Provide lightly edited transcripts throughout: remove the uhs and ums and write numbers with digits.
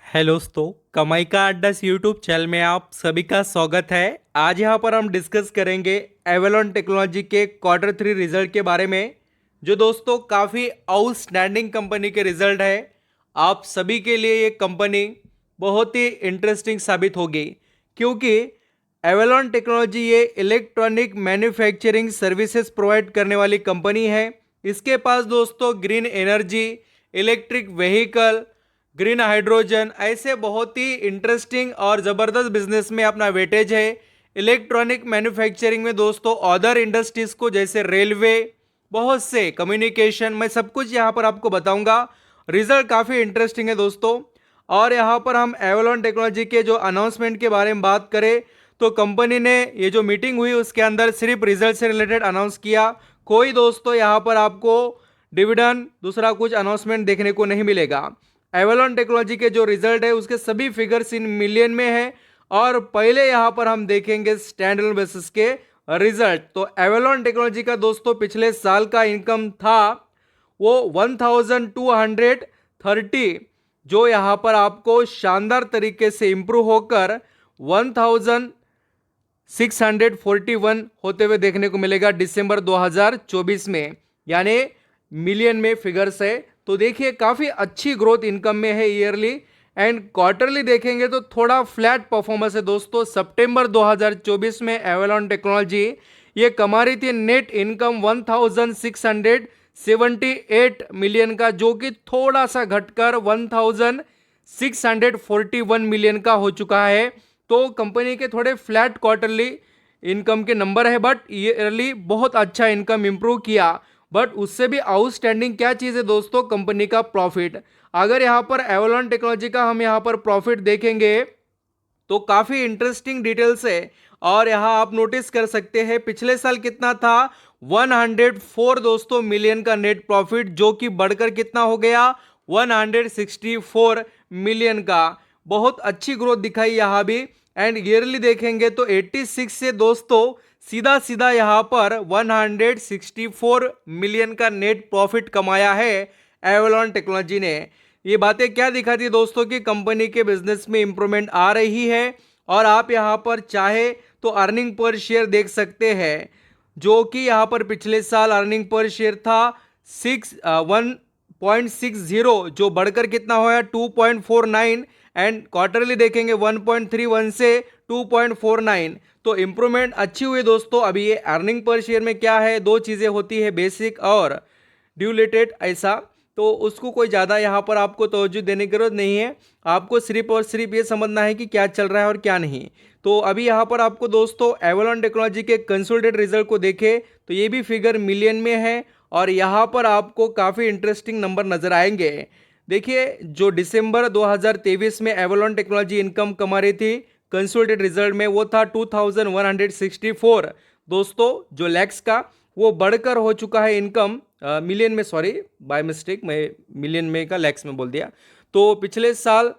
Hello दोस्तों, कमाई का अड्डा यूट्यूब चैनल में आप सभी का स्वागत है। आज यहाँ पर हम डिस्कस करेंगे एवेलॉन टेक्नोलॉजी के क्वार्टर 3 रिजल्ट के बारे में, जो दोस्तों काफ़ी आउटस्टैंडिंग कंपनी के रिजल्ट है। आप सभी के लिए ये कंपनी बहुत ही इंटरेस्टिंग साबित होगी, क्योंकि एवेलॉन टेक्नोलॉजी ये इलेक्ट्रॉनिक मैन्युफैक्चरिंग सर्विसेज प्रोवाइड करने वाली कंपनी है। इसके पास दोस्तों green energy, electric vehicle, green hydrogen ऐसे बहुत ही इंटरेस्टिंग और ज़बरदस्त बिजनेस में अपना वेटेज है। इलेक्ट्रॉनिक मैन्युफैक्चरिंग में दोस्तों अदर इंडस्ट्रीज को जैसे रेलवे, बहुत से कम्युनिकेशन, मैं सब कुछ यहाँ पर आपको बताऊंगा। रिजल्ट काफ़ी इंटरेस्टिंग है दोस्तों। और यहाँ पर हम एवलॉन टेक्नोलॉजी के जो अनाउंसमेंट के बारे में बात करें तो कंपनी ने ये जो मीटिंग हुई उसके अंदर सिर्फ रिजल्ट से रिलेटेड अनाउंस किया। कोई दोस्तों यहाँ पर आपको डिविडेंड दूसरा कुछ अनाउंसमेंट देखने को नहीं मिलेगा। एवलॉन टेक्नोलॉजी के जो रिजल्ट है उसके सभी फिगर्स इन मिलियन में है। और पहले यहाँ पर हम देखेंगे स्टैंड अलोन बेसिस के रिजल्ट। तो एवलॉन टेक्नोलॉजी का दोस्तों पिछले साल का इनकम था वो 1230, जो यहाँ पर आपको शानदार तरीके से इंप्रूव होकर 1641 होते हुए देखने को मिलेगा दिसंबर 2024 में, यानी मिलियन में फिगर्स है। तो देखिए काफ़ी अच्छी ग्रोथ इनकम में है ईयरली। एंड क्वार्टरली देखेंगे तो थोड़ा फ्लैट परफॉर्मेंस है दोस्तों। सितंबर 2024 में एवलॉन टेक्नोलॉजी ये कमा रही थी नेट इनकम 1678 मिलियन का, जो कि थोड़ा सा घटकर 1641 मिलियन का हो चुका है। तो कंपनी के थोड़े फ्लैट क्वार्टरली इनकम के नंबर है, बट ईयरली बहुत अच्छा इनकम इंप्रूव किया। बट उससे भी आउटस्टैंडिंग क्या चीज़ है दोस्तों, कंपनी का प्रॉफिट। अगर यहाँ पर एवलॉन टेक्नोलॉजी का हम यहाँ पर प्रॉफिट देखेंगे तो काफ़ी इंटरेस्टिंग डिटेल्स है। और यहाँ आप नोटिस कर सकते हैं पिछले साल कितना था, 104 दोस्तों मिलियन का नेट प्रॉफिट, जो कि बढ़कर कितना हो गया 164 मिलियन का। बहुत अच्छी ग्रोथ दिखाई यहाँ भी। एंड ईयरली देखेंगे तो 86 से दोस्तों सीधा सीधा यहाँ पर 164 मिलियन का नेट प्रॉफिट कमाया है एवलॉन टेक्नोलॉजी ने। ये बातें क्या दिखाती है दोस्तों कि कंपनी के बिजनेस में इंप्रूवमेंट आ रही है। और आप यहाँ पर चाहे तो अर्निंग पर शेयर देख सकते हैं, जो कि यहाँ पर पिछले साल अर्निंग पर शेयर था 1.60, जो बढ़कर कितना होया 2.49। एंड क्वार्टरली देखेंगे 1.31 से 2.49। तो इंप्रूवमेंट अच्छी हुई दोस्तों। अभी ये अर्निंग पर शेयर में क्या है, दो चीज़ें होती है, बेसिक और ड्यूलेटेड ऐसा। तो उसको कोई ज़्यादा यहाँ पर आपको तवज्जो देने की जरूरत नहीं है। आपको सिर्फ और सिर्फ ये समझना है कि क्या चल रहा है और क्या नहीं। तो अभी यहाँ पर आपको दोस्तों एवलॉन टेक्नोलॉजी के कंसोलिडेटेड रिजल्ट को देखें तो ये भी फिगर मिलियन में है। और यहाँ पर आपको काफ़ी इंटरेस्टिंग नंबर नजर आएंगे। देखिए जो दिसंबर 2023 में एवलॉन टेक्नोलॉजी इनकम कमा रही थी कंसोलिडेटेड रिजल्ट में, वो था 2164 दोस्तों जो लैक्स का। वो बढ़कर हो चुका है इनकम मिलियन में, सॉरी बाय मिस्टेक मैं मिलियन में का लैक्स में बोल दिया। तो पिछले साल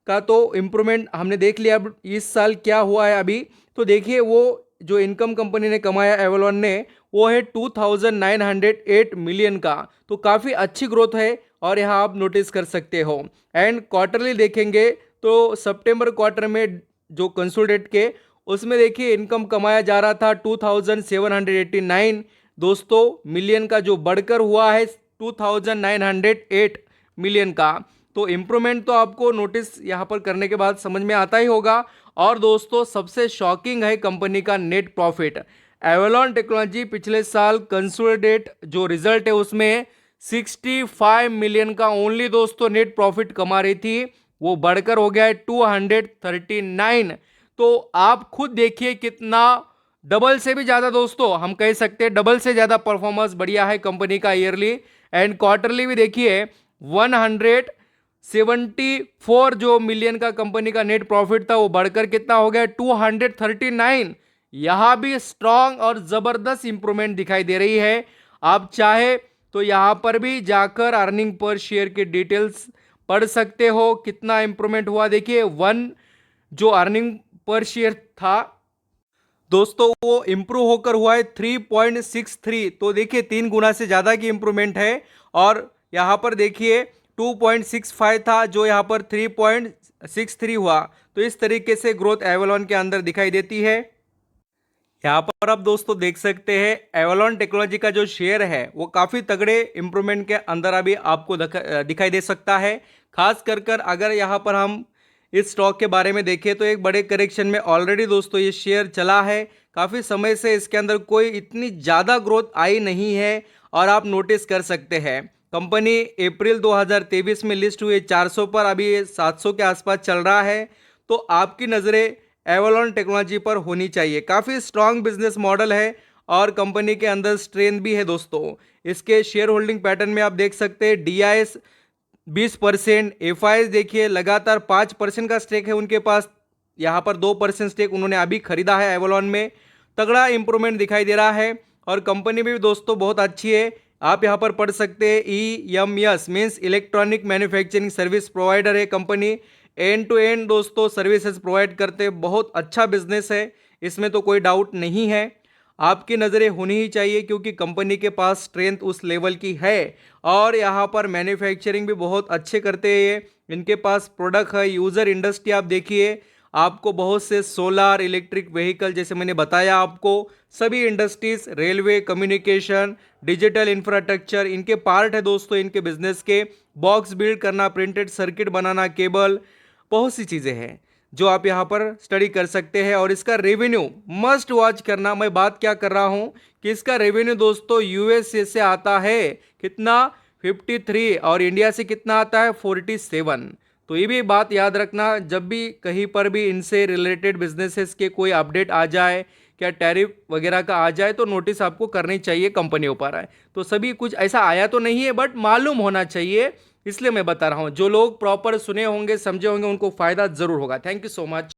का तो इम्प्रूवमेंट हमने देख लिया। अब इस साल क्या हुआ है अभी, तो देखिए वो जो इनकम कंपनी ने कमाया एवलॉन ने वो है 2908 मिलियन का। तो काफ़ी अच्छी ग्रोथ है और यहाँ आप नोटिस कर सकते हो। एंड क्वार्टरली देखेंगे तो सितंबर क्वार्टर में जो कंसोलिडेट के उसमें देखिए इनकम कमाया जा रहा था 2789 दोस्तों मिलियन का, जो बढ़कर हुआ है 2908 मिलियन का। तो इम्प्रूवमेंट तो आपको नोटिस यहाँ पर करने के बाद समझ में आता ही होगा। और दोस्तों सबसे शॉकिंग है कंपनी का नेट प्रॉफिट। एवलॉन टेक्नोलॉजी पिछले साल कंसोलिडेट जो रिजल्ट है उसमें 65 मिलियन का ओनली दोस्तों नेट प्रॉफिट कमा रही थी, वो बढ़कर हो गया है 239। तो आप खुद देखिए कितना डबल से भी ज्यादा दोस्तों, हम कह सकते हैं डबल से ज्यादा परफॉर्मेंस बढ़िया है कंपनी का ईयरली। एंड क्वार्टरली भी देखिए 174 जो मिलियन का कंपनी का नेट प्रॉफिट था वो बढ़कर कितना हो गया 239। यहां भी स्ट्रांग और जबरदस्त इंप्रूवमेंट दिखाई दे रही है। आप चाहे तो यहां पर भी जाकर अर्निंग पर शेयर के डिटेल्स पढ़ सकते हो, कितना इंप्रूवमेंट हुआ। देखिए वन जो अर्निंग पर शेयर था दोस्तों वो इंप्रूव होकर हुआ है 3.63। तो देखिए 3 गुना से ज़्यादा की इंप्रूवमेंट है। और यहाँ पर देखिए 2.65 था जो यहाँ पर 3.63 हुआ। तो इस तरीके से ग्रोथ एवलॉन के अंदर दिखाई देती है। यहाँ पर आप दोस्तों देख सकते हैं एवलॉन टेक्नोलॉजी का जो शेयर है वो काफ़ी तगड़े इंप्रूवमेंट के अंदर अभी आपको दिखाई दे सकता है। खास कर अगर यहाँ पर हम इस स्टॉक के बारे में देखें तो एक बड़े करेक्शन में ऑलरेडी दोस्तों ये शेयर चला है। काफ़ी समय से इसके अंदर कोई इतनी ज़्यादा ग्रोथ आई नहीं है और आप नोटिस कर सकते हैं कंपनी अप्रैल 2023 में लिस्ट हुई 400 पर, अभी ये 700 के आसपास चल रहा है। तो आपकी नज़रें एवलॉन टेक्नोलॉजी पर होनी चाहिए। काफ़ी स्ट्रांग बिजनेस मॉडल है और कंपनी के अंदर स्ट्रेंथ भी है दोस्तों। इसके शेयर होल्डिंग पैटर्न में आप देख सकते हैं DIS 20%, FIS देखिए लगातार 5% का स्टेक है उनके पास। यहाँ पर 2% स्टेक उन्होंने अभी खरीदा है एवलॉन में। तगड़ा इंप्रूवमेंट दिखाई दे रहा है और कंपनी भी दोस्तों बहुत अच्छी है। आप यहाँ पर पढ़ सकते हैं EMS means electronic manufacturing service provider है कंपनी। एंड टू एंड दोस्तों सर्विसेज प्रोवाइड करते, बहुत अच्छा बिजनेस है, इसमें तो कोई डाउट नहीं है। आपकी नज़रें होनी ही चाहिए क्योंकि कंपनी के पास स्ट्रेंथ उस लेवल की है और यहाँ पर मैन्युफैक्चरिंग भी बहुत अच्छे करते हैं। इनके पास प्रोडक्ट है, यूज़र इंडस्ट्री आप देखिए, आपको बहुत से सोलार इलेक्ट्रिक व्हीकल जैसे मैंने बताया आपको, सभी industries, railway, communication, digital infrastructure इनके पार्ट है दोस्तों। इनके बिजनेस के बॉक्स बिल्ड करना, प्रिंटेड सर्किट बनाना, केबल, बहुत सी चीज़ें हैं जो आप यहाँ पर स्टडी कर सकते हैं। और इसका रेवेन्यू मस्ट वॉच करना। मैं बात क्या कर रहा हूँ कि इसका रेवेन्यू दोस्तों USA से आता है कितना 53 और इंडिया से कितना आता है 47। तो ये भी बात याद रखना, जब भी कहीं पर भी इनसे रिलेटेड बिजनेसेस के कोई अपडेट आ जाए, क्या टैरिफ वगैरह का आ जाए, तो नोटिस आपको करनी चाहिए कंपनियों पर आए। तो सभी कुछ ऐसा आया तो नहीं है बट मालूम होना चाहिए, इसलिए मैं बता रहा हूँ। जो लोग प्रॉपर सुने होंगे, समझे होंगे, उनको फायदा जरूर होगा। Thank you so much.